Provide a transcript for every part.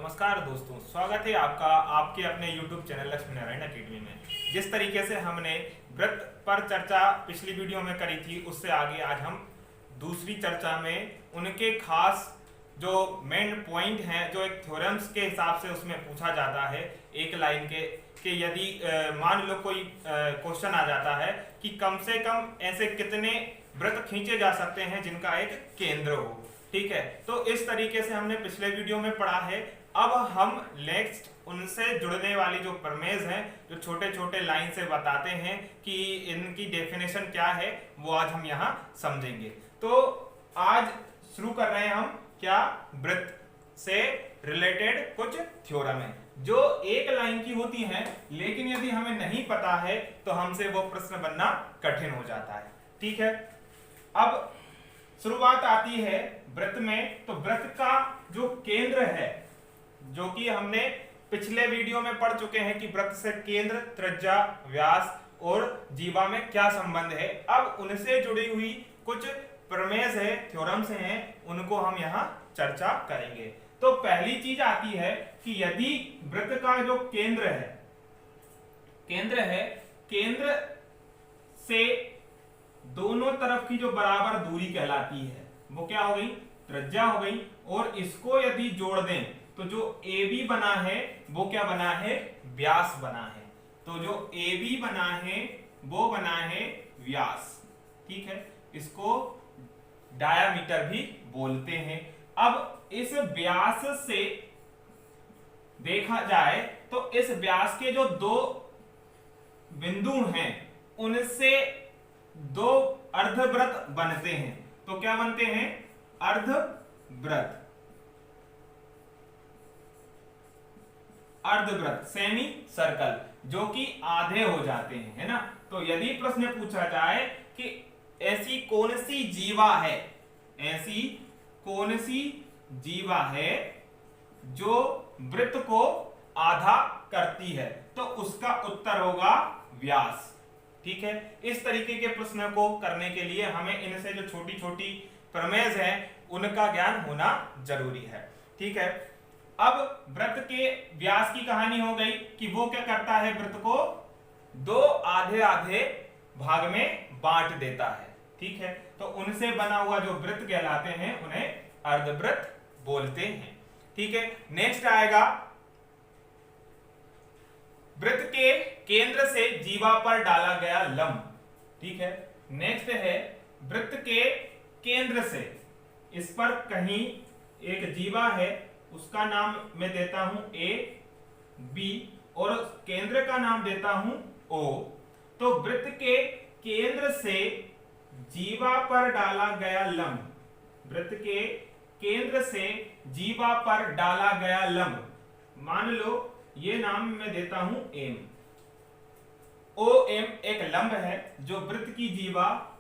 नमस्कार दोस्तों, स्वागत है आपका आपके अपने YouTube channel Lakshmi Narayan academy में। जिस तरीके से हमने व्रत पर चर्चा पिछली वीडियो में करी थी, उससे आगे आज हम दूसरी चर्चा में उनके खास जो मेन पॉइंट हैं, जो एक थ्योरम्स के हिसाब से उसमें पूछा जाता है एक लाइन के कि यदि मान लो कोई क्वेश्चन आ जाता है कि कम से कम ऐसे कितने व्रत खींचे जा सकते हैं जिनका एक केंद्र हो। ठीक है, तो इस तरीके से हमने पिछले वीडियो में पढ़ा है। अब हम नेक्स्ट उनसे जुड़ने वाली जो प्रमेय हैं, जो छोटे छोटे लाइन से बताते हैं कि इनकी डेफिनेशन क्या है, वो आज हम यहाँ समझेंगे। तो आज शुरू कर रहे हैं हम क्या, व्रत से रिलेटेड कुछ थ्योरम है जो एक लाइन की होती हैं, लेकिन यदि हमें नहीं पता है तो हमसे वो प्रश्न बनना कठिन हो जाता है। ठीक है, अब शुरुआत आती है व्रत में। तो व्रत का जो केंद्र है, जो कि हमने पिछले वीडियो में पढ़ चुके हैं कि व्रत से केंद्र, त्रिज्या, व्यास और जीवा में क्या संबंध है। अब उनसे जुड़ी हुई कुछ प्रमेय है, थ्योरम्स हैं, उनको हम यहाँ चर्चा करेंगे। तो पहली चीज आती है कि यदि व्रत का जो केंद्र है, केंद्र से दोनों तरफ की जो बराबर दूरी कहलाती है वो क्या हो गई, त्रिज्या हो गई। और इसको यदि जोड़ दें तो जो AB बना है वो क्या बना है, व्यास बना है। तो जो AB बना है वो बना है व्यास। ठीक है, इसको डायामीटर भी बोलते हैं। अब इस व्यास से देखा जाए तो इस व्यास के जो दो बिंदु हैं उनसे दो अर्धवृत्त बनते हैं। तो क्या बनते हैं, अर्धवृत्त, अर्धवृत्त, सेमी सर्कल, जो कि आधे हो जाते हैं, है ना। तो यदि प्रश्न पूछा जाए कि ऐसी कौन सी जीवा है, ऐसी कौन सी जीवा है जो वृत्त को आधा करती है, तो उसका उत्तर होगा व्यास। ठीक है, इस तरीके के प्रश्न को करने के लिए हमें इनसे जो छोटी छोटी प्रमेय हैं उनका ज्ञान होना जरूरी है। ठीक है, अब वृत्त के व्यास की कहानी हो गई कि वो क्या करता है, वृत्त को दो आधे आधे भाग में बांट देता है। ठीक है, तो उनसे बना हुआ जो वृत्त कहलाते हैं उन्हें अर्धवृत्त बोलते हैं। ठीक है, नेक्स्ट आएगा वृत्त के केंद्र से जीवा पर डाला गया लंब। ठीक है, नेक्स्ट है वृत्त के केंद्र से, इस पर कहीं एक जीवा है, उसका नाम मैं देता हूं A, B और केंद्र का नाम देता हूं O। तो वृत्त के केंद्र से जीवा पर डाला गया लंब, वृत्त के केंद्र से जीवा पर डाला गया लंब, मान लो ये नाम मैं देता हूं M। OM एक लंब है जो वृत्त की जीवा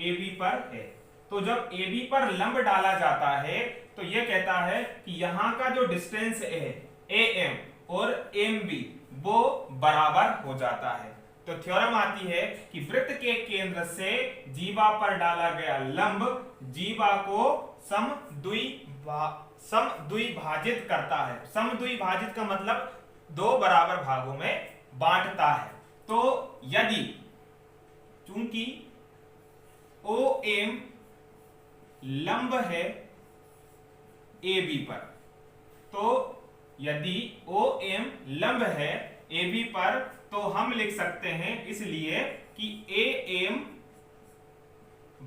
AB पर है। तो जब AB पर लंब डाला जाता है तो यह कहता है कि यहां का जो डिस्टेंस है AM और MB वो बराबर हो जाता है। तो थ्योरम आती है कि वृत्त के केंद्र से जीवा पर डाला गया लंब जीवा को समद्विभाजित करता है। समद्विभाजित का मतलब दो बराबर भागों में बांटता है। तो यदि चूंकि OM लंब है AB पर, तो यदि OM लंब है AB पर तो हम लिख सकते हैं इसलिए कि AM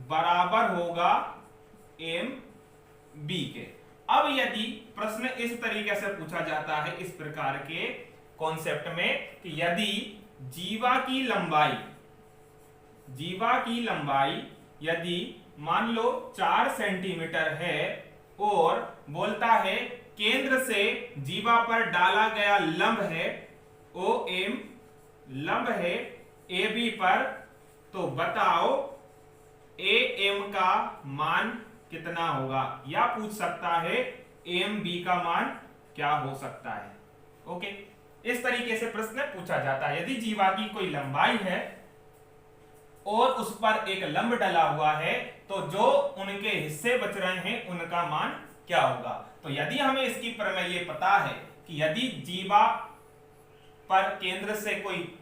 बराबर होगा MB के। अब यदि प्रश्न इस तरीके से पूछा जाता है, इस प्रकार के कॉन्सेप्ट में कि यदि जीवा की लंबाई यदि मान लो 4 सेंटीमीटर है और बोलता है केंद्र से जीवा पर डाला गया लंब है OM, लंब है AB पर, तो बताओ AM का मान कितना होगा, या पूछ सकता है AMB का मान क्या हो सकता है। ओके, इस तरीके से प्रश्न पूछा जाता है। यदि जीवा की कोई लंबाई है और उस पर एक लंब डला हुआ है तो जो उनके हिस्से बच रहे हैं उनका मान क्या होगा। तो यदि हमें इसकी प्रमेय ये पता है कि यदि जीवा पर केंद्र से कोई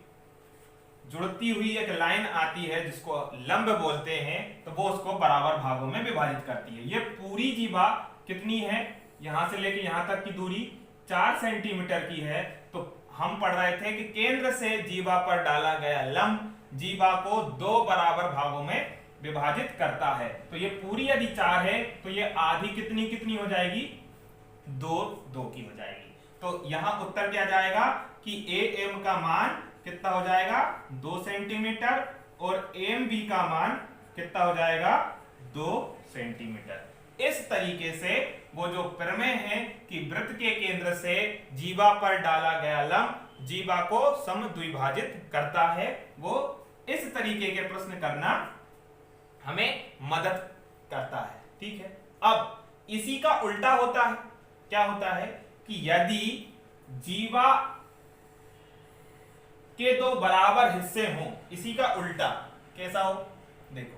जुड़ती हुई एक लाइन आती है जिसको लंब बोलते हैं, तो वो उसको बराबर भागों में विभाजित करती है। ये पूरी जीवा कितनी है, यहां से लेके यहां तक की दूरी 4 सेंटीमीटर की है। तो हम पढ़ रहे थे कि केंद्र से जीवा पर डाला गया लंब जीवा को 2 बराबर भागों में विभाजित करता है। तो ये पूरी यदि 4 है तो ये आधी कितनी कितनी हो जाएगी, 2 2 की हो जाएगी। तो यहां उत्तर क्या जाएगा कि ए एम का मान कितना हो जाएगा, 2 सेंटीमीटर, और एम बी का मान कितना हो जाएगा, 2 सेंटीमीटर। इस तरीके से वो जो प्रमेय है कि वृत्त के केंद्र से जीवा पर डाला गया लंब जीवा को समद्विभाजित करता है, वो इस तरीके के प्रश्न करना हमें मदद करता है। ठीक है, अब इसी का उल्टा होता है, क्या होता है कि यदि जीवा के 2 बराबर हिस्से हों, इसी का उल्टा कैसा हो, देखो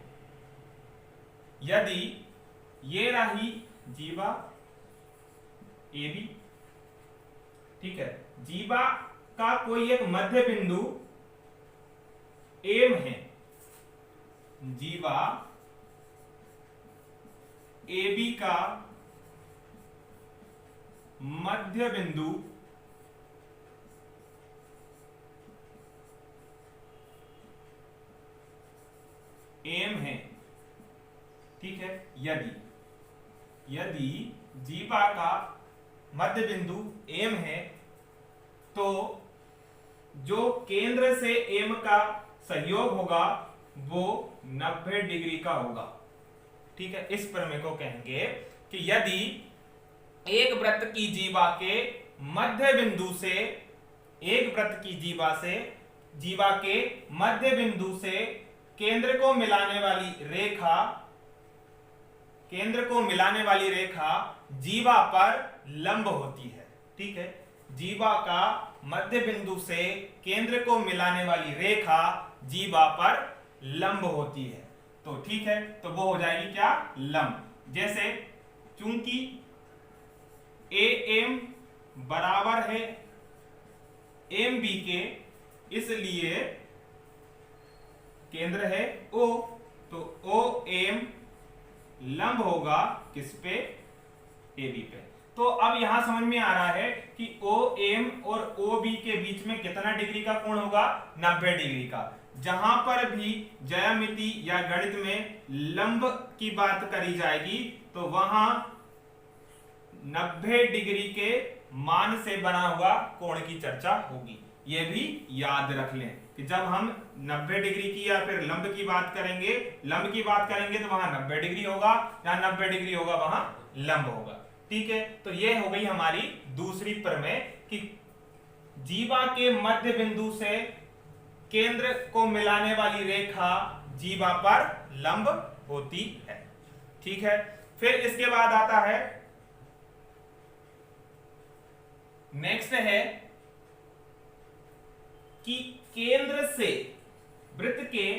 यदि ये रही जीवा ए बी, ठीक है, जीवा का कोई एक मध्य बिंदु एम है, जीवा ए बी का मध्य बिंदु एम है, ठीक है, यदि जीवा का मध्य बिंदु एम है तो जो केंद्र से एम का संयोग होगा वो 90 डिग्री का होगा। ठीक है, इस प्रमेय को कहेंगे कि यदि एक वृत्त की जीवा के मध्य बिंदु से, एक वृत्त की जीवा के मध्य बिंदु से केंद्र को मिलाने वाली रेखा जीवा पर लंब होती है। ठीक है, जीवा का मध्य बिंदु से केंद्र को मिलाने वाली रेखा जीवा पर लंब होती है। तो ठीक है, तो वो हो जाएगी क्या, लंब। जैसे चूंकि ए एम बराबर है एम बी के, इसलिए केंद्र है ओ, तो ओ एम लंब होगा किस पे, ए बी पे। तो अब यहां समझ में आ रहा है कि ओ एम और ओ बी के बीच में कितना डिग्री का कोण होगा, 90 डिग्री का। जहां पर भी ज्यामिति या गणित में लंब की बात करी जाएगी तो वहां 90 डिग्री के मान से बना हुआ कोण की चर्चा होगी। यह भी याद रख लें कि जब हम 90 डिग्री की या फिर लंब की बात करेंगे, तो वहां 90 डिग्री होगा, जहां 90 डिग्री होगा वहां लंब होगा। ठीक है, तो यह हो गई हमारी दूसरी प्रमेय कि जीवा के मध्य बिंदु से केंद्र को मिलाने वाली रेखा जीवा पर लंब होती है। ठीक है, फिर इसके बाद आता है, नेक्स्ट है कि केंद्र से, वृत्त के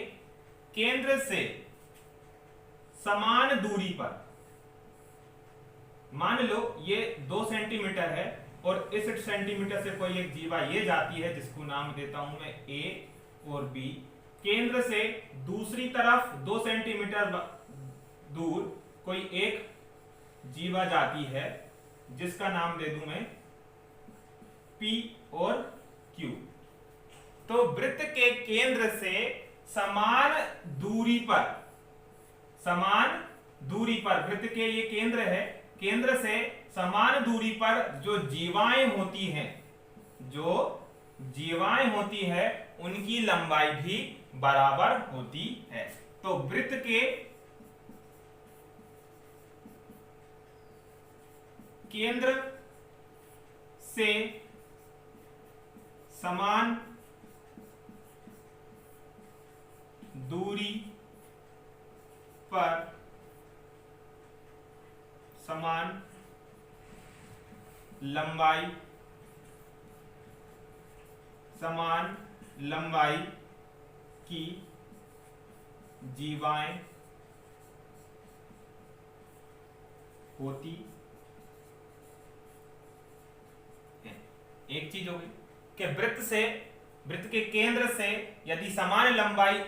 केंद्र से समान दूरी पर, मान लो ये 2 सेंटीमीटर है और इस सेंटीमीटर से कोई एक जीवा ये जाती है जिसको नाम देता हूं मैं ए और बी, केंद्र से दूसरी तरफ 2 सेंटीमीटर दूर कोई एक जीवा जाती है जिसका नाम दे दूं मैं P और Q। तो वृत्त के केंद्र से समान दूरी पर वृत्त के ये केंद्र है, केंद्र से समान दूरी पर जो जीवाएं होती है उनकी लंबाई भी बराबर होती है। तो वृत्त के केंद्र से समान दूरी पर समान लंबाई की जीवाएं होती एक चीज हो गई कि वृत्त के केंद्र से यदि समान लंबाई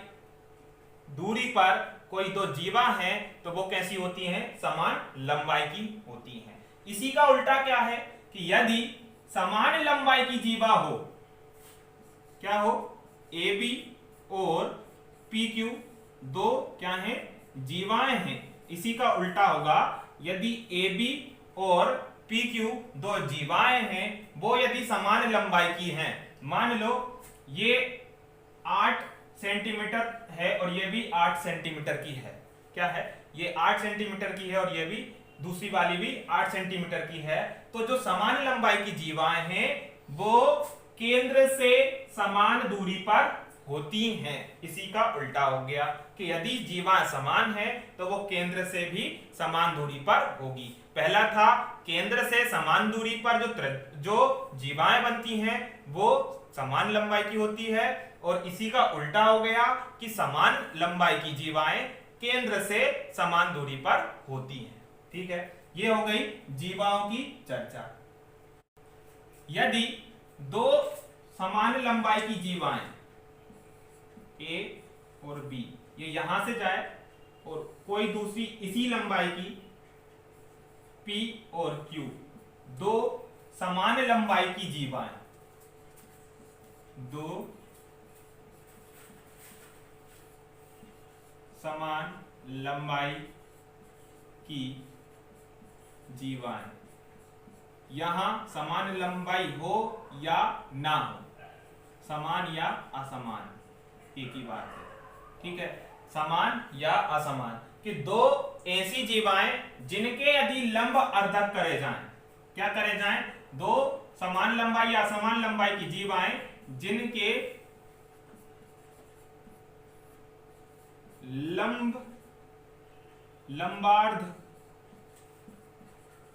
दूरी पर कोई दो जीवा हैं तो वो कैसी होती हैं, समान लंबाई की होती हैं। इसी का उल्टा क्या है कि यदि समान लंबाई की जीवा हो, क्या हो, ए बी और पी क्यू दो क्या हैं, जीवाएं हैं। इसी का उल्टा होगा, यदि ए बी और पी क्यू दो जीवाएं हैं, वो यदि समान लंबाई की हैं, मान लो ये 8 सेंटीमीटर है और ये भी 8 सेंटीमीटर की है, क्या है, ये 8 सेंटीमीटर की है और ये भी दूसरी वाली भी 8 सेंटीमीटर की है, तो जो समान लंबाई की जीवाएं हैं वो केंद्र से समान दूरी पर होती हैं। इसी का उल्टा हो गया कि यदि जीवाएं समान है तो वो केंद्र से भी समान दूरी पर होगी। पहला था केंद्र से समान दूरी पर जो जीवाएं बनती हैं वो समान लंबाई की होती है, और इसी का उल्टा हो गया कि समान लंबाई की जीवाएं केंद्र से समान दूरी पर होती हैं। ठीक है, ये हो गई जीवाओं की चर्चा। यदि दो समान लंबाई की जीवाएं ए और बी ये यहां से जाए और कोई दूसरी इसी लंबाई की पी और क्यू, दो समान लंबाई की जीवाएं, दो समान लंबाई की जीवाएं, यहां समान लंबाई हो या ना हो, समान या असमान एक ही बात है। ठीक है, समान या असमान कि दो ऐसी जीवाएं जिनके यदि लंब अर्धक करे जाएं, क्या करे जाएं, दो समान लंबाई या असमान लंबाई की जीवाएं जिनके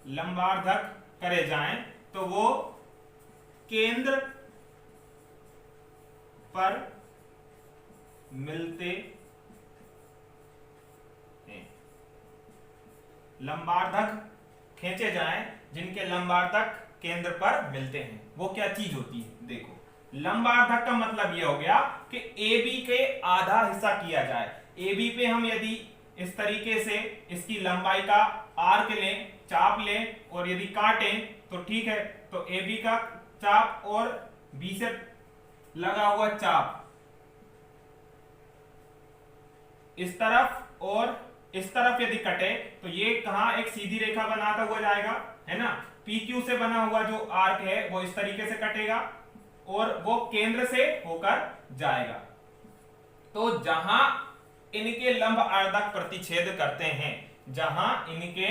लंबार्धक करे जाएं तो वो केंद्र पर मिलते हैं। लंबार्धक खींचे जाएं जिनके लंबार्धक केंद्र पर मिलते हैं, वो क्या चीज होती है, देखो लंबार्धक का मतलब यह हो गया कि ए बी के आधा हिस्सा किया जाए। ए बी पे हम यदि इस तरीके से इसकी लंबाई का आर्क लें, चाप लें और यदि काटें तो ठीक है, तो ए बी का चाप और बी से लगा हुआ चाप इस तरफ और इस तरफ यदि कटे तो ये कहां एक सीधी रेखा बनाता हुआ जाएगा, है ना। पी क्यू से बना हुआ जो आर्क है वो इस तरीके से कटेगा और वो केंद्र से होकर जाएगा। तो जहां इनके लंब अर्धक प्रतिच्छेद करते हैं, जहां इनके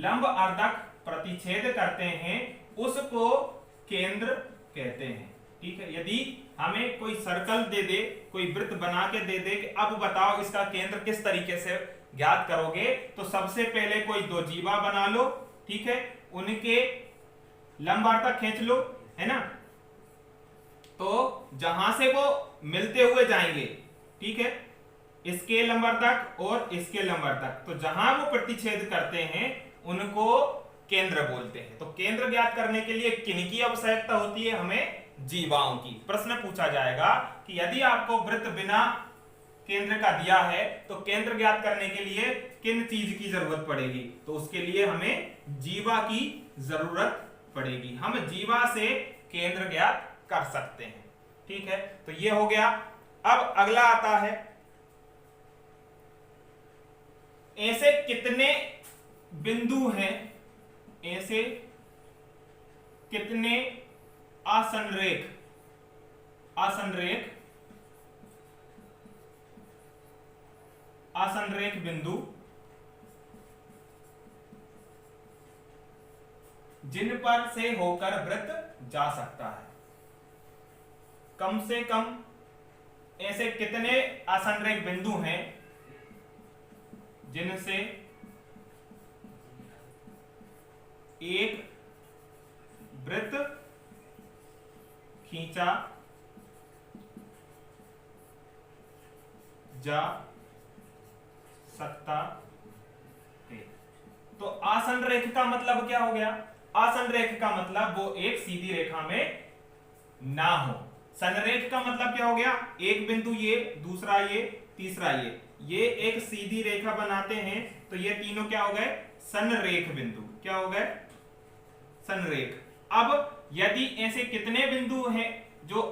लंब अर्धक प्रतिच्छेद करते हैं उसको केंद्र कहते हैं। ठीक है, यदि हमें कोई सर्कल दे दे, कोई वृत्त बना के दे दे कि अब बताओ इसका केंद्र किस तरीके से ज्ञात करोगे, तो सबसे पहले कोई दो जीवा बना लो, ठीक है, उनके लंबार्धक खींच लो, है ना। तो जहां से वो मिलते हुए जाएंगे, ठीक है, इसके लंबार्धक और इसके लंबार्धक, तो जहां वो प्रतिच्छेद करते हैं उनको केंद्र बोलते हैं। तो केंद्र ज्ञात करने के लिए किनकी आवश्यकता होती है, हमें जीवाओं की। प्रश्न पूछा जाएगा कि यदि आपको वृत्त बिना केंद्र का दिया है तो केंद्र ज्ञात करने के लिए किन चीज की जरूरत पड़ेगी, तो उसके लिए हमें जीवा की जरूरत पड़ेगी। हम जीवा से केंद्र ज्ञात कर सकते हैं। ठीक है, तो ये हो गया। अब अगला आता है, ऐसे कितने बिंदु हैं, ऐसे कितने आसनरेख बिंदु जिन पर से होकर वृत्त जा सकता है। कम से कम ऐसे कितने आसनरेख बिंदु हैं जिनसे एक वृत्त खींचा जा सकता है। तो आसन रेख का मतलब क्या हो गया, आसन रेख का मतलब वो एक सीधी रेखा में ना हो। संरेख का मतलब क्या हो गया, एक बिंदु ये, दूसरा ये, तीसरा ये एक सीधी रेखा बनाते हैं तो ये तीनों क्या हो गए, संरेख बिंदु। क्या हो गए, संरेख। अब यदि ऐसे कितने बिंदु हैं जो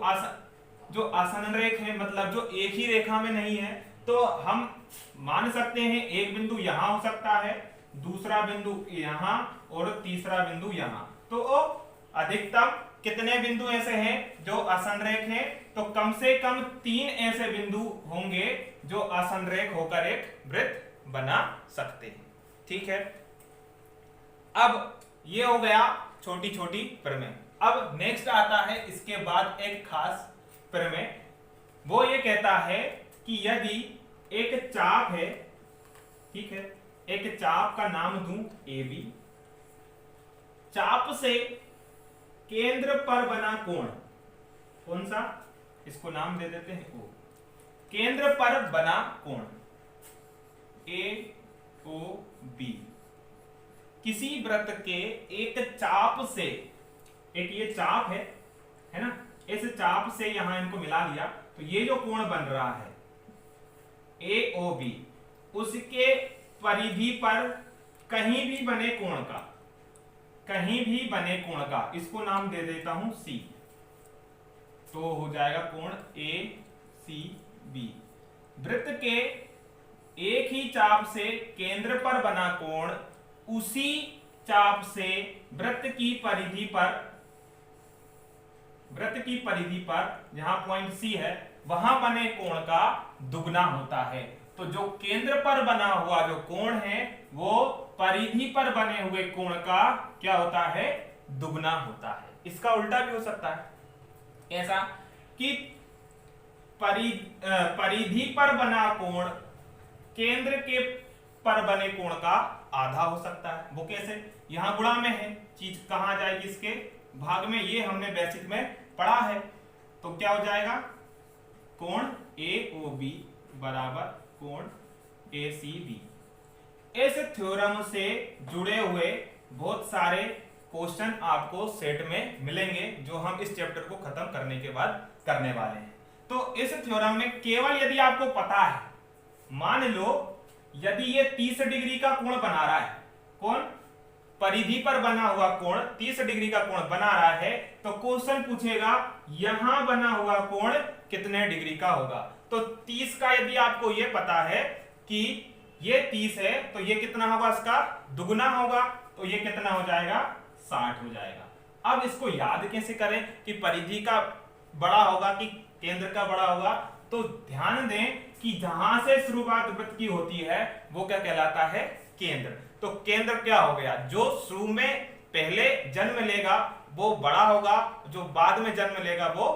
असंरेख है, मतलब जो एक ही रेखा में नहीं है, तो हम मान सकते हैं एक बिंदु यहां हो सकता है, दूसरा बिंदु यहां और तीसरा बिंदु यहां। तो अधिकतम कितने बिंदु ऐसे हैं जो असंरेख हैं, तो कम से कम 3 ऐसे बिंदु होंगे जो असंरेख होकर एक वृत्त बना सकते हैं। ठीक है, अब ये हो गया छोटी छोटी प्रमेय। अब नेक्स्ट आता है इसके बाद एक खास प्रमेय, वो ये कहता है कि यदि एक चाप है, ठीक है, एक चाप का नाम दूं ए बी, चाप से केंद्र पर बना कोण, कौन सा, इसको नाम दे देते हैं ओ, केंद्र पर बना कोण ए ओ बी किसी वृत्त के एक चाप से, एक ये चाप है ना, इस चाप से यहां इनको मिला लिया तो ये जो कोण बन रहा है ए ओ बी, उसके परिधि पर कहीं भी बने कोण का, कहीं भी बने कोण का, इसको नाम दे देता हूं सी, तो हो जाएगा कोण ए सी बी। वृत्त के एक ही चाप से केंद्र पर बना कोण उसी चाप से वृत्त की परिधि पर जहां पॉइंट सी है वहां बने कोण का दुगना होता है। तो जो केंद्र पर बना हुआ जो कोण है वो परिधि पर बने हुए कोण का क्या होता है, दुगना होता है। इसका उल्टा भी हो सकता है, ऐसा कि परिधि पर बना कोण केंद्र के पर बने कोण का आधा हो सकता है। वो कैसे, यहां गुणा में है, चीज कहां आ जाएगी, इसके भाग में, ये हमने बेसिक में पढ़ा है। तो क्या हो जाएगा, कोण ए ओ बी बराबर कोण ए सी बी। इस थ्योरम से जुड़े हुए बहुत सारे क्वेश्चन आपको सेट में मिलेंगे जो हम इस चैप्टर को खत्म करने के बाद करने वाले हैं। तो इस थ्योरम में केवल यदि आपको पता है, मान लो यदि ये 30 डिग्री का कोण बना रहा है, कौन, परिधि पर बना हुआ कोण 30 डिग्री का कोण बना रहा है, तो क्वेश्चन पूछेगा यहां बना हुआ कोण कितने डिग्री का होगा। तो 30 का यदि आपको ये पता है कि ये 30 है तो ये कितना होगा, इसका दुगना होगा, तो ये कितना हो जाएगा, 60 हो जाएगा। अब इसको याद कैसे करें कि परिधि का बड़ा होगा कि केंद्र का बड़ा होगा, तो ध्यान दें कि जहां से शुरुआत वृत्त की होती है वो क्या कहलाता है, केंद्र। तो केंद्र क्या हो गया, जो शुरू में पहले जन्म लेगा वो बड़ा होगा, जो बाद में जन्म लेगा वो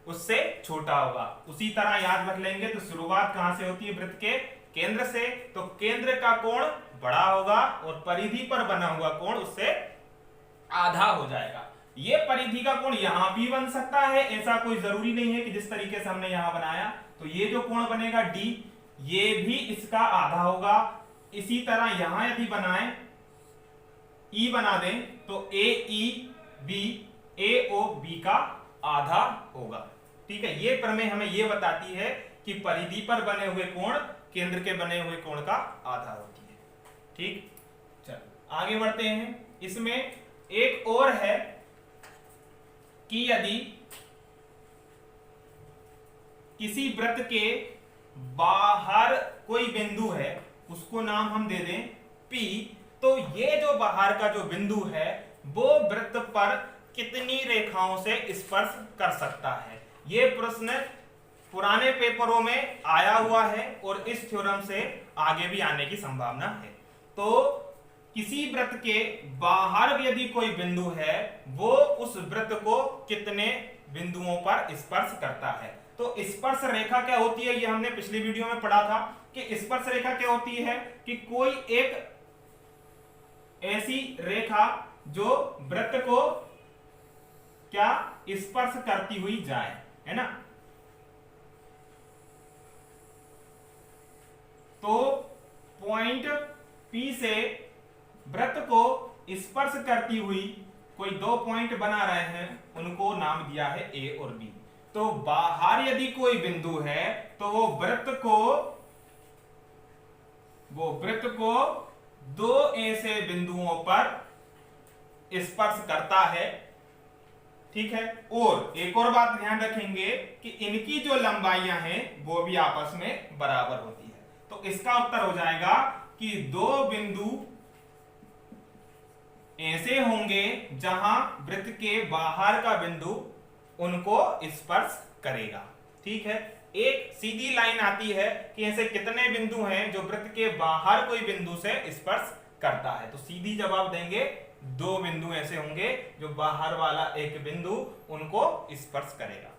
उससे छोटा होगा। उसी तरह याद रख लेंगे, तो शुरुआत कहां से होती है, वृत्त के केंद्र से, तो केंद्र का कोण बड़ा होगा और परिधि पर बना हुआ कोण उससे आधा हो जाएगा। ये परिधि का कोण यहां भी बन सकता है, ऐसा कोई जरूरी नहीं है कि जिस तरीके से हमने यहां बनाया, तो ये जो कोण बनेगा डी, ये भी इसका आधा होगा। इसी तरह यहां यदि बनाएं, ई बना दें, तो ए ई बी ए ओ बी का आधा होगा। ठीक है, ये प्रमेय हमें ये बताती है कि परिधि पर बने हुए कोण केंद्र के बने हुए कोण का आधा होती है। ठीक, चलो आगे बढ़ते हैं। इसमें एक और है कि यदि किसी वृत्त के बाहर कोई बिंदु है, उसको नाम हम दे दें P, तो ये जो बाहर का जो बिंदु है वो वृत्त पर कितनी रेखाओं से स्पर्श कर सकता है। ये प्रश्न पुराने पेपरों में आया हुआ है और इस थ्योरम से आगे भी आने की संभावना है। तो किसी वृत्त के बाहर यदि कोई बिंदु है वो उस वृत्त को कितने बिंदुओं पर स्पर्श करता है। तो स्पर्श रेखा क्या होती है, ये हमने पिछली वीडियो में पढ़ा था कि स्पर्श रेखा क्या होती है कि कोई एक ऐसी रेखा जो वृत्त को क्या स्पर्श करती हुई जाए, है ना। तो पॉइंट P से वृत्त को स्पर्श करती हुई कोई दो पॉइंट बना रहे हैं, उनको नाम दिया है ए और बी। तो बाहर यदि कोई बिंदु है तो वो वृत्त को दो ऐसे बिंदुओं पर स्पर्श करता है, ठीक है। और एक और बात ध्यान रखेंगे कि इनकी जो लंबाइयां हैं वो भी आपस में बराबर होती है। तो इसका उत्तर हो जाएगा कि दो बिंदु ऐसे होंगे जहां वृत्त के बाहर का बिंदु उनको स्पर्श करेगा, ठीक है। एक सीधी लाइन आती है कि ऐसे कितने बिंदु हैं जो वृत्त के बाहर कोई बिंदु से स्पर्श करता है, तो सीधी जवाब देंगे दो बिंदु ऐसे होंगे जो बाहर वाला एक बिंदु उनको स्पर्श करेगा,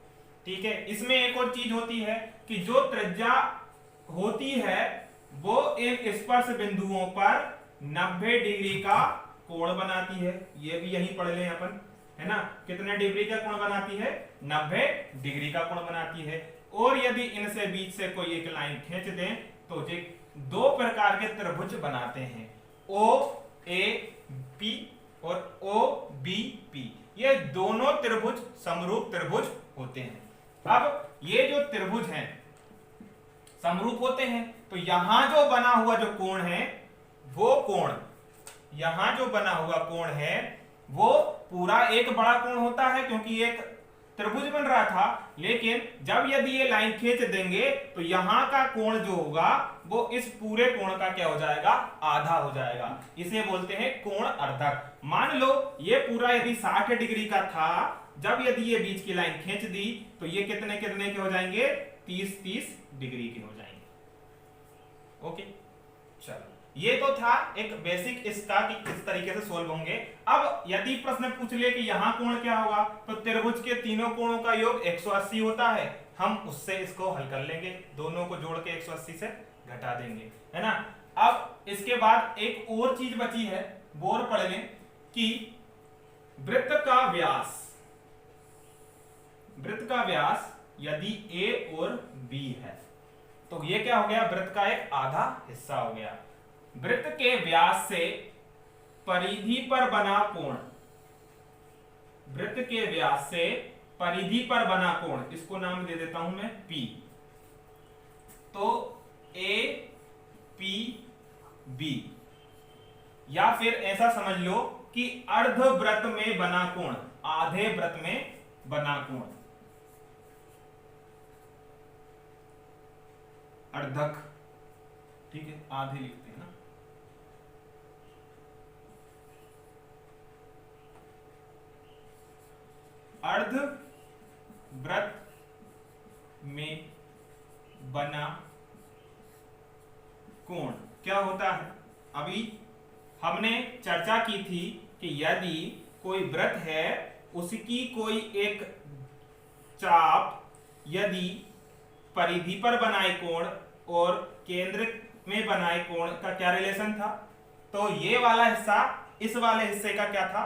ठीक है। इसमें एक और चीज होती है कि जो त्रिज्या होती है वो इन स्पर्श बिंदुओं पर 90 डिग्री का कोण बनाती है। ये भी यही पढ़ लें अपन, है ना। कितने डिग्री का कोण बनाती है? 90 डिग्री का कोण बनाती है। और यदि इनसे बीच से कोई एक लाइन खींच दें तो ये दो प्रकार के त्रिभुज बनाते हैं, ओ ए पी और ओ बी पी। ये दोनों त्रिभुज समरूप त्रिभुज होते हैं। अब ये जो त्रिभुज हैं समरूप होते हैं, तो यहां जो बना हुआ जो कोण है वो कोण, यहां जो बना हुआ कोण है वो पूरा एक बड़ा कोण होता है क्योंकि एक त्रिभुज बन रहा था। लेकिन जब यदि ये लाइन खींच देंगे तो यहां का कोण जो होगा वो इस पूरे कोण का क्या हो जाएगा? आधा हो जाएगा। इसे बोलते हैं कोण अर्धक। मान लो ये पूरा यदि 60 डिग्री का था, जब यदि ये बीच की लाइन खींच दी तो ये कितने कितने के हो जाएंगे? 30-30 डिग्री के हो जाएंगे। ओके, चलो ये तो था एक बेसिक इसका कि किस तरीके से सोल्व होंगे। अब यदि प्रश्न पूछ ले कि यहां कोण क्या होगा, तो त्रिभुज के तीनों कोणों का योग 180 होता है। हम उससे इसको हल कर लेंगे, दोनों को जोड़ के 180 से घटा देंगे, है ना। अब इसके बाद एक और चीज बची है, वो और पढ़ लें कि वृत्त का व्यास यदि ए और बी है तो ये क्या हो गया? वृत्त का एक आधा हिस्सा हो गया। वृत्त के व्यास से परिधि पर बना कोण, वृत्त के व्यास से परिधि पर बना कोण, इसको नाम दे देता हूं मैं P। तो ए पी बी, या फिर ऐसा समझ लो कि अर्ध वृत्त में बना कोण, आधे वृत्त में बना कोण, अर्धक, ठीक है, आधे लिखते हैं ना। अर्ध वृत्त में बना कोण क्या होता है? अभी हमने चर्चा की थी कि यदि कोई वृत्त है, उसकी कोई एक चाप यदि परिधि पर बनाए कोण और केंद्र में बनाए कोण का क्या रिलेशन था? तो ये वाला हिस्सा इस वाले हिस्से का क्या था?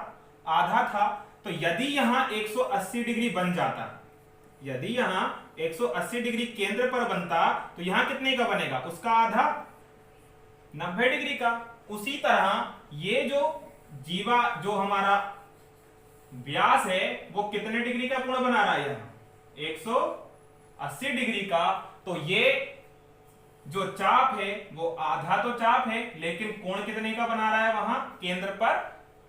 आधा था। तो यदि यहां 180 डिग्री बन जाता, यदि यहां 180 डिग्री केंद्र पर बनता तो यहां कितने का बनेगा? उसका आधा, 90 डिग्री का। उसी तरह ये जो जीवा जो हमारा व्यास है वो कितने डिग्री का कोण बना रहा है? यहां 180 डिग्री का। तो ये जो चाप है वो आधा तो चाप है, लेकिन कोण कितने का बना रहा है? वहां केंद्र पर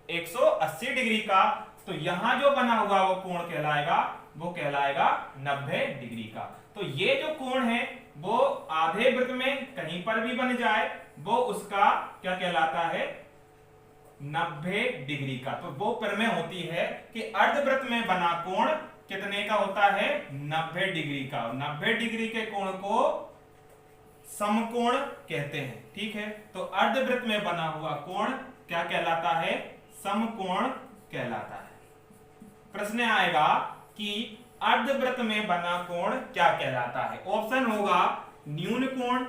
180 डिग्री का। तो यहां जो बना हुआ वो कोण कहलाएगा, वो कहलाएगा 90 डिग्री का। तो ये जो कोण है वो आधे वृत्त में कहीं पर भी बन जाए वो उसका क्या कहलाता है? 90 डिग्री का। तो वो प्रमेय होती है कि अर्धवृत्त में बना कोण कितने का होता है? 90 डिग्री का। 90 डिग्री के कोण को समकोण कहते हैं, ठीक है। तो अर्धवृत्त में बना हुआ कोण क्या कहलाता है? समकोण कहलाता है। प्रश्न आएगा कि अर्धवृत्त में बना कोण क्या कहलाता है? ऑप्शन होगा न्यून कोण,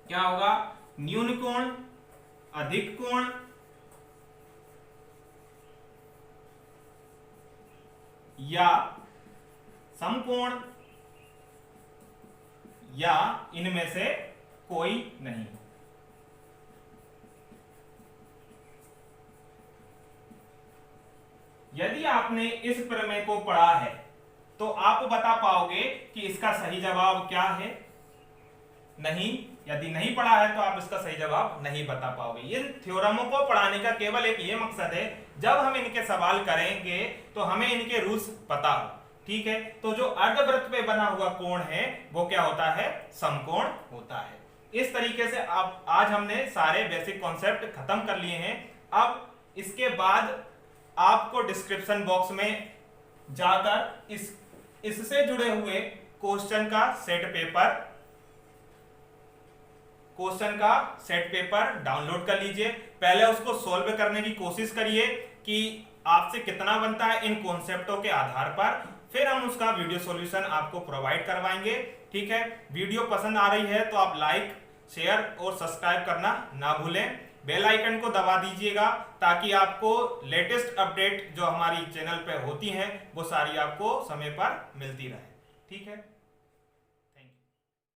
क्या होगा? न्यून कोण, अधिक कोण, या समकोण, या इनमें से कोई नहीं। यदि आपने इस प्रमेय को पढ़ा है तो आप बता पाओगे कि इसका सही जवाब क्या है? नहीं। यदि नहीं पढ़ा है तो आप इसका सही जवाब नहीं बता पाओगे। इन थ्योरमों को पढ़ाने का केवल एक ये मकसद है, जब हम इनके सवाल करेंगे तो हमें इनके रूल्स पता हो। ठीक है, तो जो अर्धवृत्त पे बना हुआ कोण है वो क्या होता है? समकोण होता है। इस तरीके से आप आज हमने सारे बेसिक कॉन्सेप्ट खत्म कर लिए हैं। अब इसके बाद आपको डिस्क्रिप्शन बॉक्स में जाकर इससे जुड़े हुए क्वेश्चन का सेट पेपर डाउनलोड कर लीजिए। पहले उसको सॉल्व करने की कोशिश करिए कि आपसे कितना बनता है इन कॉन्सेप्टों के आधार पर, फिर हम उसका वीडियो सॉल्यूशन आपको प्रोवाइड करवाएंगे। ठीक है, वीडियो पसंद आ रही है तो आप लाइक, शेयर और सब्सक्राइब करना ना भूलें। बेल आइकन को दबा दीजिएगा ताकि आपको लेटेस्ट अपडेट जो हमारी चैनल पे होती हैं वो सारी आपको समय पर मिलती रहे। ठीक है।